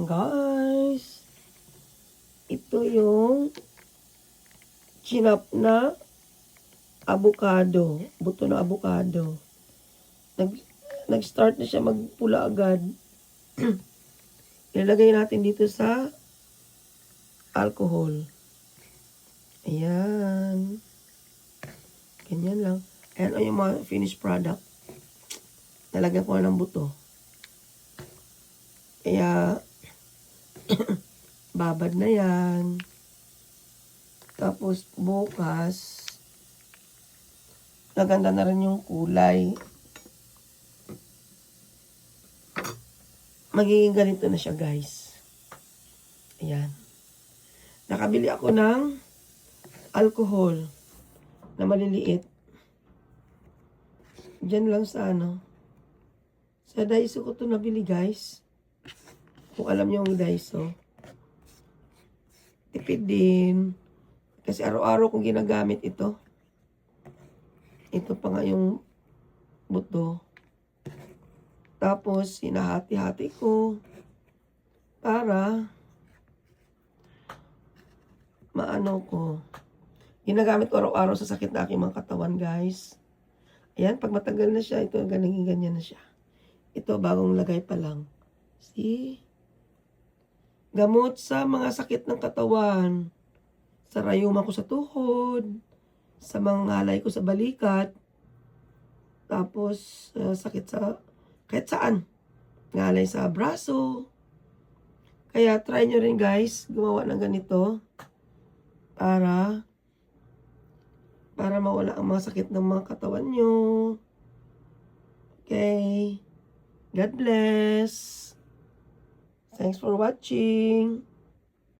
guys. Ito yung chinap na avocado. Buto na avocado. Nag-start na siya magpula agad. Ilalagay natin dito sa alcohol. Ayan. Ganyan lang. Ayan yung mga finished product. Nalagyan ko na ng buto. Kaya, babad na yan. Tapos, bukas, naganda na rin yung kulay. Magiging ganito na siya, guys. Ayan. Nakabili ako ng alcohol na maliliit. Diyan lang sa sa Daiso ko ito nabili, guys. Kung alam niyo yung Daiso. Tipid din. Kasi araw-araw kong ginagamit ito. Ito pa nga yung buto. Tapos, hinahati-hati ko para maano ko. Ginagamit ko araw-araw sa sakit na aking mga katawan, guys. Ayan, pag matagal na siya, ito ganyan na siya. Ito, bagong lagay pa lang. See? Gamot sa mga sakit ng katawan. Sa rayuma ko sa tuhod. Sa mga ngalay ko sa balikat. Tapos, sakit sa kahit saan. Ngalay sa braso. Kaya, try nyo rin, guys. Gumawa ng ganito. Para mawala ang mga sakit ng mga katawan nyo. Okay. God bless. Thanks for watching.